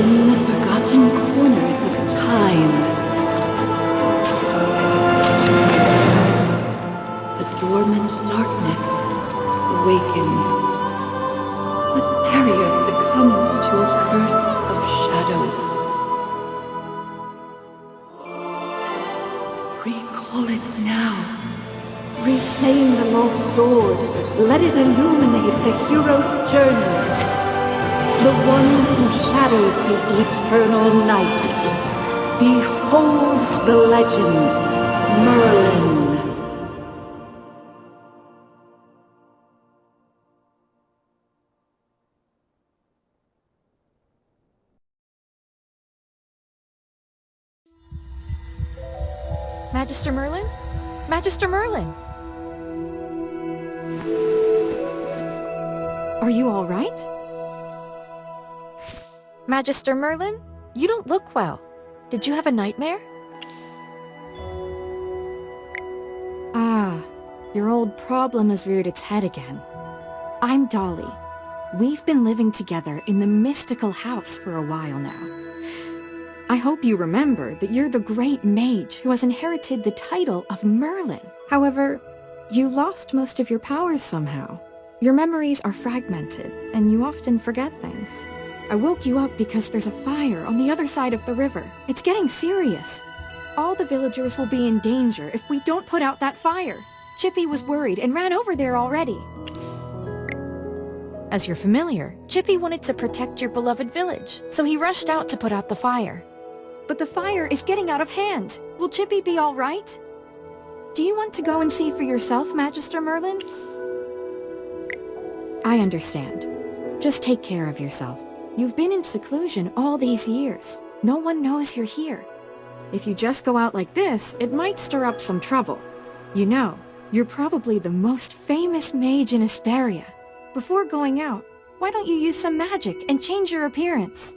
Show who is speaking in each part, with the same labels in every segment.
Speaker 1: In the forgotten corners of time, the dormant darkness awakens. Wisteria succumbs to a curse of shadows. Recall it now. Reclaim the lost sword. Let it illuminate the hero's journey. The one who shatters the eternal night. Behold the legend, Merlin.
Speaker 2: Magister Merlin? Magister Merlin! Are you all right? Magister Merlin? You don't look well. Did you have a nightmare? Ah, your old problem has reared its head again. I'm Dolly. We've been living together in the mystical house for a while now. I hope you remember that you're the great mage who has inherited the title of Merlin. However, you lost most of your powers somehow. Your memories are fragmented, and you often forget things. I woke you up because there's a fire on the other side of the river. It's getting serious. All the villagers will be in danger if we don't put out that fire. Chippy was worried and ran over there already. As you're familiar, Chippy wanted to protect your beloved village, so he rushed out to put out the fire. But the fire is getting out of hand. Will Chippy be all right? Do you want to go and see for yourself, Magister Merlin? I understand. Just take care of yourself. You've been in seclusion all these years. No one knows you're here. If you just go out like this, it might stir up some trouble. You know, you're probably the most famous mage in Asperia. Before going out, why don't you use some magic and change your appearance?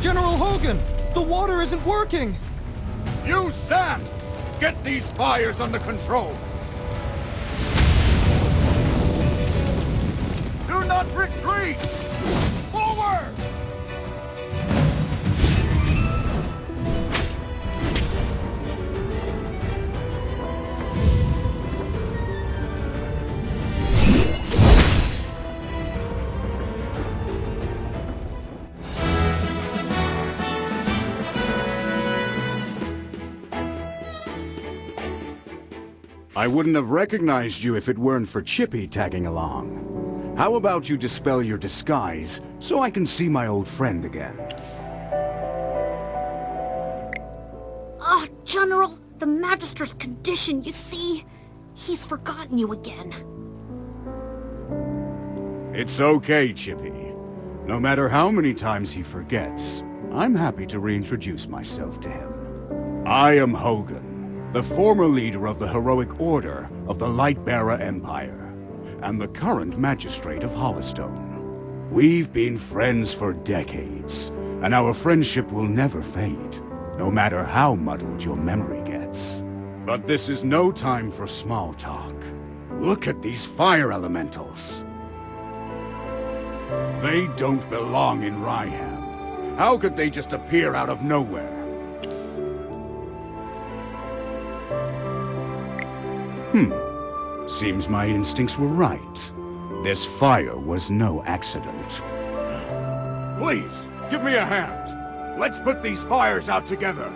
Speaker 3: General Hogan! The water isn't working!
Speaker 4: Use sand! Get these fires under control! Do not retreat! Forward!
Speaker 5: I wouldn't have recognized you if it weren't for Chippy tagging along. How about you dispel your disguise so I can see my old friend again?
Speaker 6: Ah, General, the Magister's condition, you see? He's forgotten you again.
Speaker 5: It's okay, Chippy. No matter how many times he forgets, I'm happy to reintroduce myself to him. I am Hogan, the former leader of the heroic order of the Lightbearer Empire, and the current magistrate of Hollowstone. We've been friends for decades, and our friendship will never fade, no matter how muddled your memory gets. But this is no time for small talk. Look at these fire elementals. They don't belong in Ryham. How could they just appear out of nowhere? Seems my instincts were right. This fire was no accident. Please, give me a hand. Let's put these fires out together.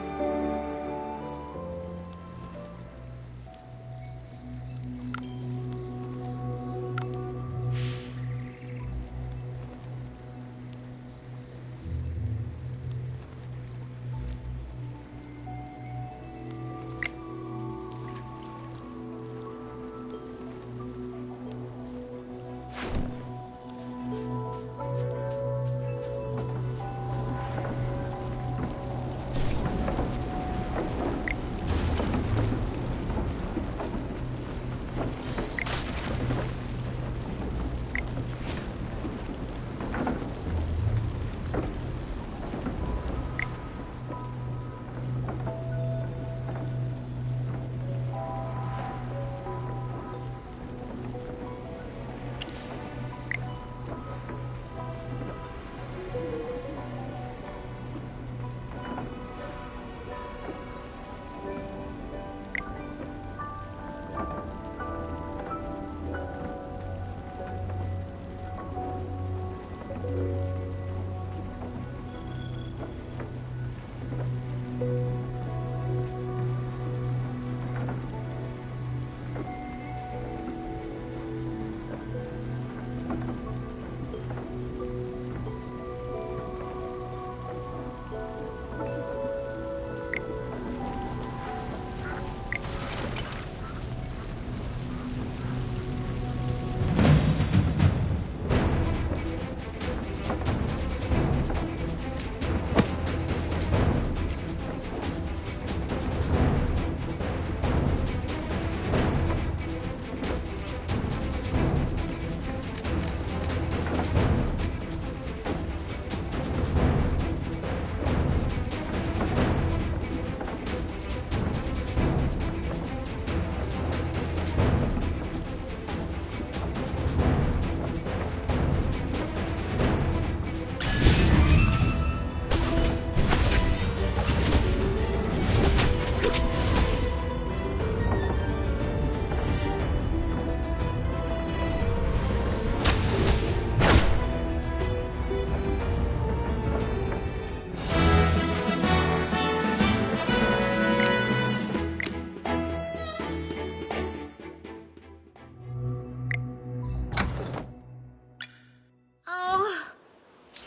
Speaker 6: Oh,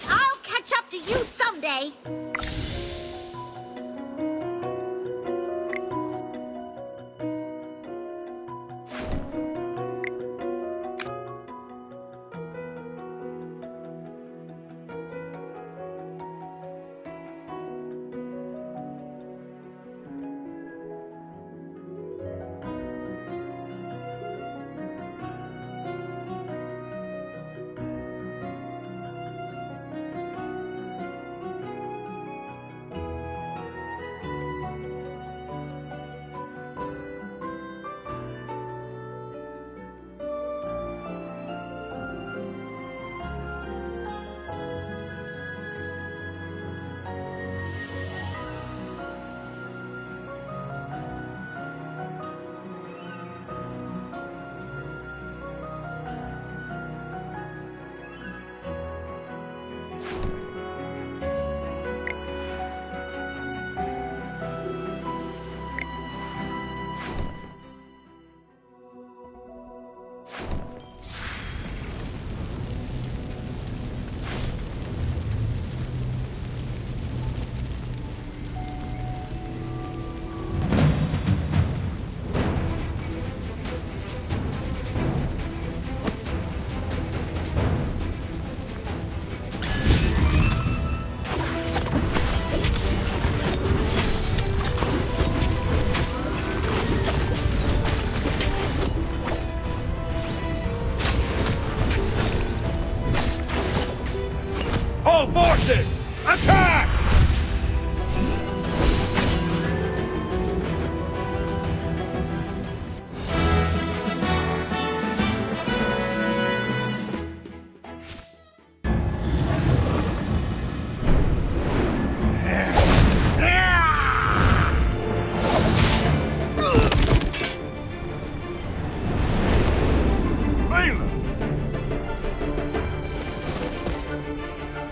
Speaker 6: I'll catch up to you someday.
Speaker 4: All forces, attack!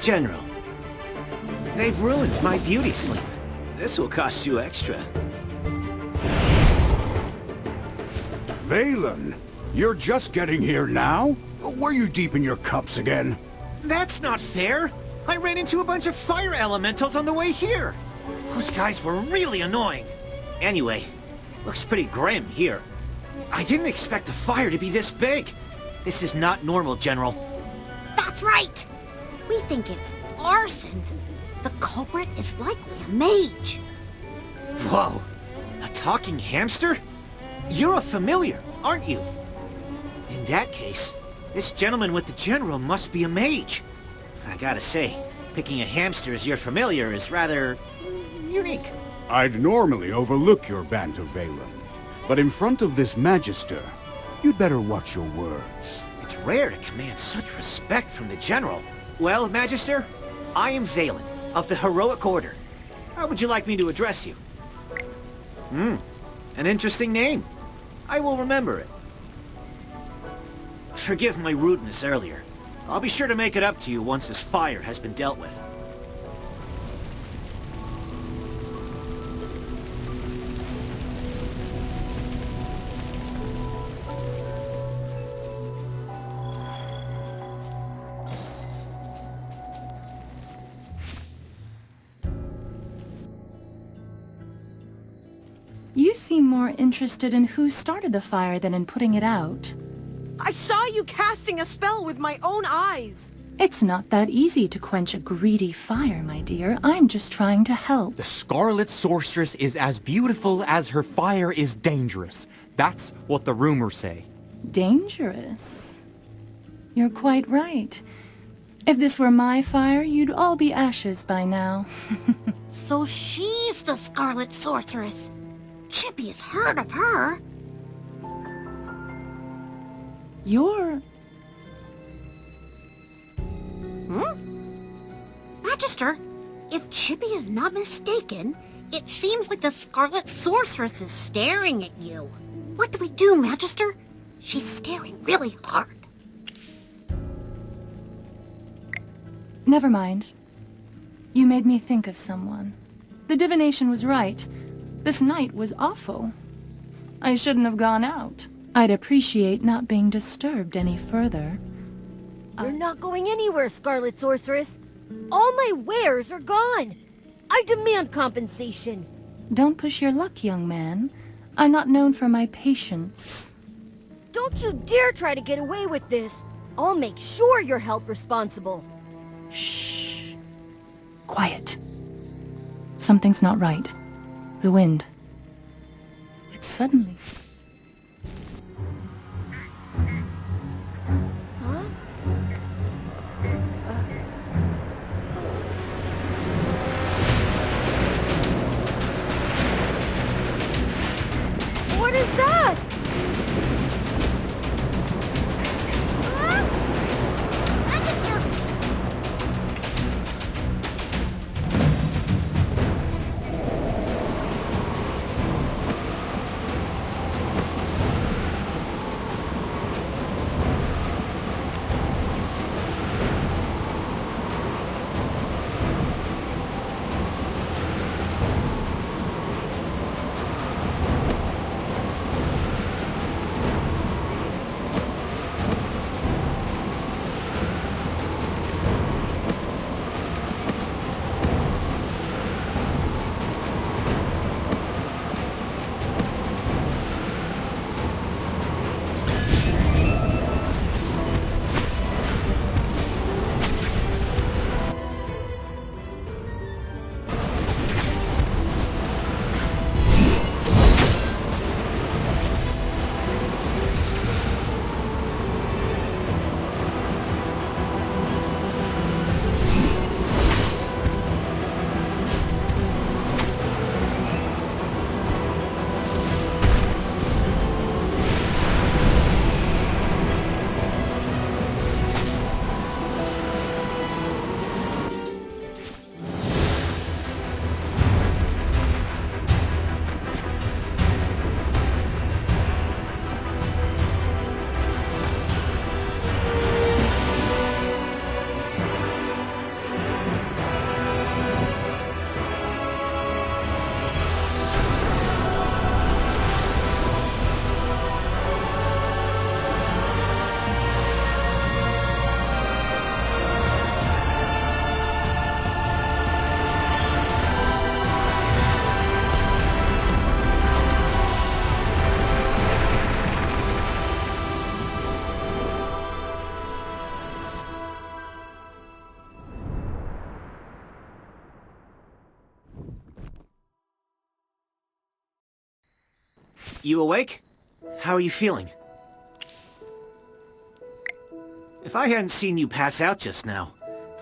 Speaker 7: General, they've ruined my beauty sleep. This will cost you extra.
Speaker 5: Valen, you're just getting here now? Were you deep in your cups again?
Speaker 7: That's not fair! I ran into a bunch of fire elementals on the way here! Those guys were really annoying. Anyway, looks pretty grim here. I didn't expect the fire to be this big. This is not normal, General.
Speaker 6: That's right! We think it's arson. The culprit is likely a mage.
Speaker 7: Whoa! A talking hamster? You're a familiar, aren't you? In that case, this gentleman with the general must be a mage. I gotta say, picking a hamster as your familiar is rather unique.
Speaker 5: I'd normally overlook your banter, Valen. But in front of this Magister, you'd better watch your words.
Speaker 7: It's rare to command such respect from the general. Well, Magister, I am Valen, of the Heroic Order. How would you like me to address you? An interesting name. I will remember it. Forgive my rudeness earlier. I'll be sure to make it up to you once this fire has been dealt with.
Speaker 8: You seem more interested in who started the fire than in putting it out.
Speaker 9: I saw you casting a spell with my own eyes.
Speaker 8: It's not that easy to quench a greedy fire, my dear. I'm just trying to help.
Speaker 3: The Scarlet Sorceress is as beautiful as her fire is dangerous. That's what the rumors say.
Speaker 8: Dangerous? You're quite right. If this were my fire, you'd all be ashes by now.
Speaker 6: So she's the Scarlet Sorceress. Chippy has heard of her.
Speaker 8: You're...
Speaker 6: Magister, if Chippy is not mistaken, it seems like the Scarlet Sorceress is staring at you. What do we do, Magister? She's staring really hard.
Speaker 8: Never mind. You made me think of someone. The divination was right. This night was awful. I shouldn't have gone out. I'd appreciate not being disturbed any further.
Speaker 9: We're not going anywhere, Scarlet Sorceress. All my wares are gone. I demand compensation.
Speaker 8: Don't push your luck, young man. I'm not known for my patience.
Speaker 9: Don't you dare try to get away with this. I'll make sure you're held responsible.
Speaker 8: Shh. Quiet. Something's not right. The wind. It's suddenly...
Speaker 9: What is that?
Speaker 6: Magister!
Speaker 7: You awake? How are you feeling? If I hadn't seen you pass out just now,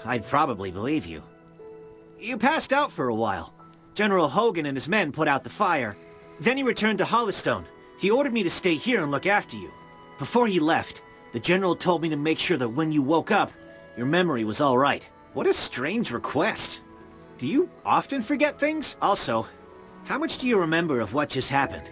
Speaker 7: I'd probably believe you. You passed out for a while. General Hogan and his men put out the fire. Then he returned to Hollystone. He ordered me to stay here and look after you. Before he left, the General told me to make sure that when you woke up, your memory was all right. What a strange request. Do you often forget things? Also, how much do you remember of what just happened?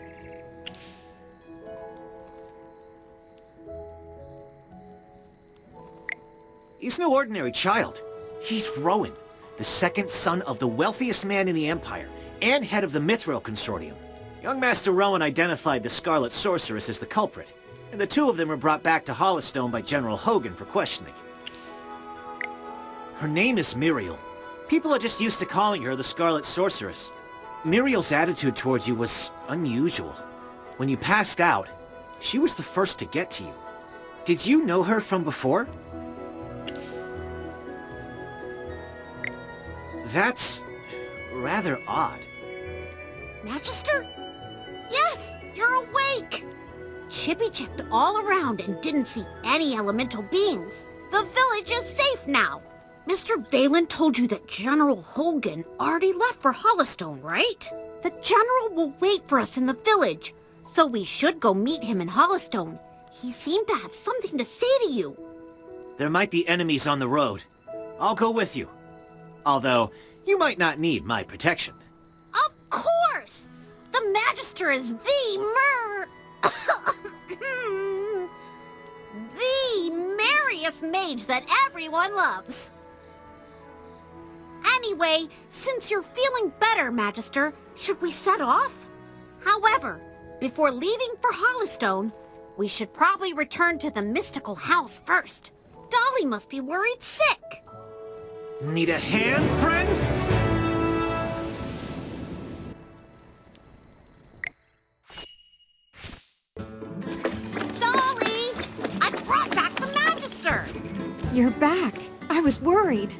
Speaker 7: He's no ordinary child. He's Rowan, the second son of the wealthiest man in the Empire, and head of the Mithril Consortium. Young Master Rowan identified the Scarlet Sorceress as the culprit, and the two of them were brought back to Hollystone by General Hogan for questioning. Her name is Muriel. People are just used to calling her the Scarlet Sorceress. Muriel's attitude towards you was unusual. When you passed out, she was the first to get to you. Did you know her from before? That's rather odd.
Speaker 6: Magister? Yes, you're awake! Chippy checked all around and didn't see any elemental beings. The village is safe now. Mr. Valen told you that General Hogan already left for Hollystone, right? The General will wait for us in the village, so we should go meet him in Hollystone. He seemed to have something to say to you.
Speaker 7: There might be enemies on the road. I'll go with you. Although, you might not need my protection.
Speaker 6: Of course! The Magister is the merriest mage that everyone loves. Anyway, since you're feeling better, Magister, should we set off? However, before leaving for Hollystone, we should probably return to the mystical house first. Dolly must be worried sick.
Speaker 7: Need a hand, friend?
Speaker 6: Dolly! I brought back the Magister!
Speaker 2: You're back. I was worried.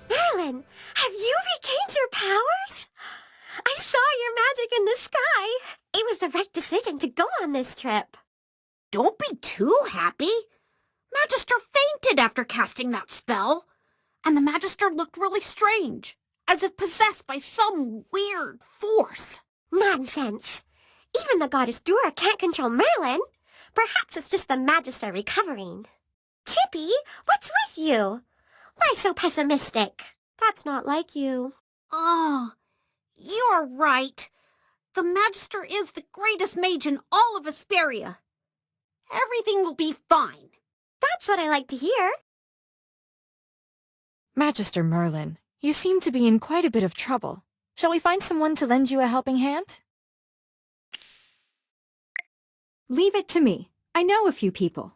Speaker 10: Merlin, have you regained your powers? I saw your magic in the sky. It was the right decision to go on this trip.
Speaker 6: Don't be too happy. Magister fainted after casting that spell. And the Magister looked really strange, as if possessed by some weird force.
Speaker 10: Nonsense. Even the goddess Dura can't control Merlin. Perhaps it's just the Magister recovering. Chippy, what's with you? Why so pessimistic? That's not like you.
Speaker 6: Oh, you're right. The Magister is the greatest mage in all of Asperia. Everything will be fine.
Speaker 10: That's what I like to hear.
Speaker 2: Magister Merlin, you seem to be in quite a bit of trouble. Shall we find someone to lend you a helping hand? Leave it to me. I know a few people.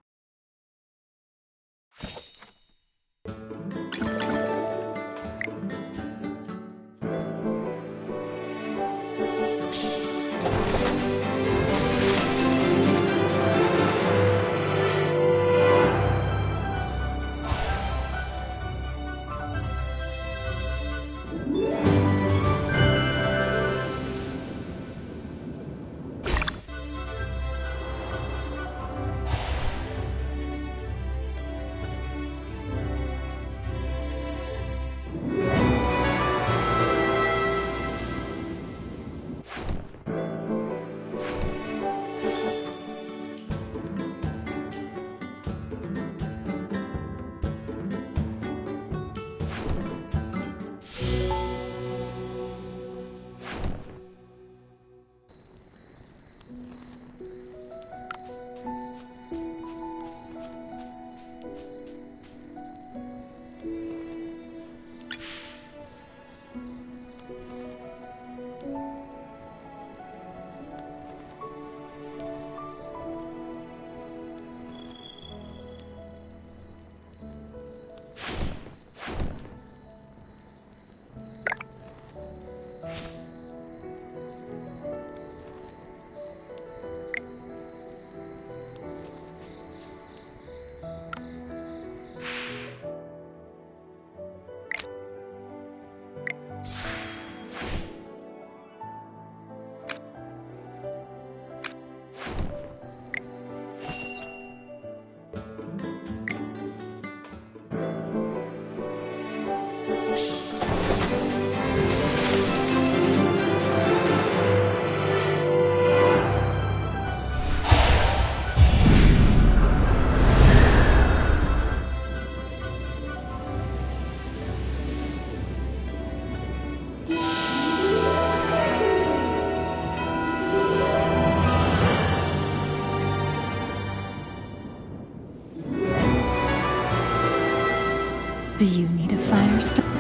Speaker 8: Do you need a fire starter?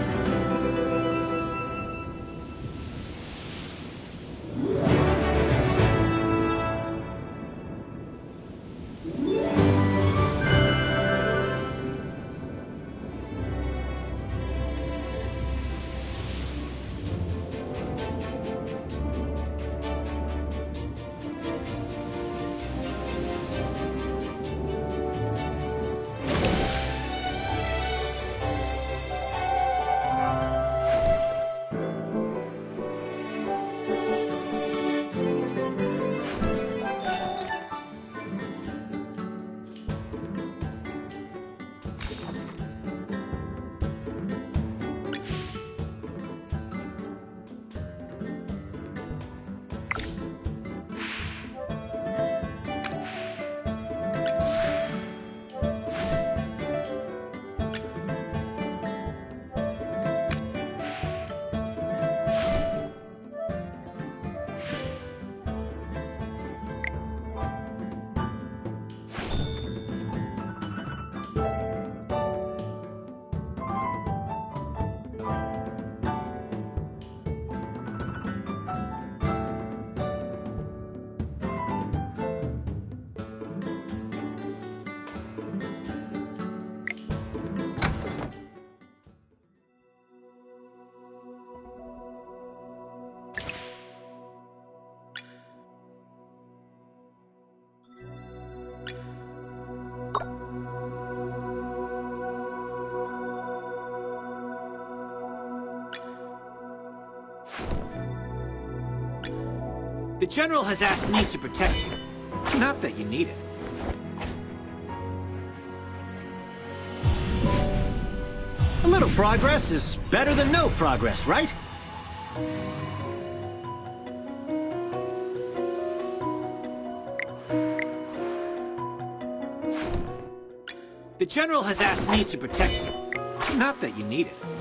Speaker 7: The General has asked me to protect you. Not that you need it. A little progress is better than no progress, right? The General has asked me to protect you. Not that you need it.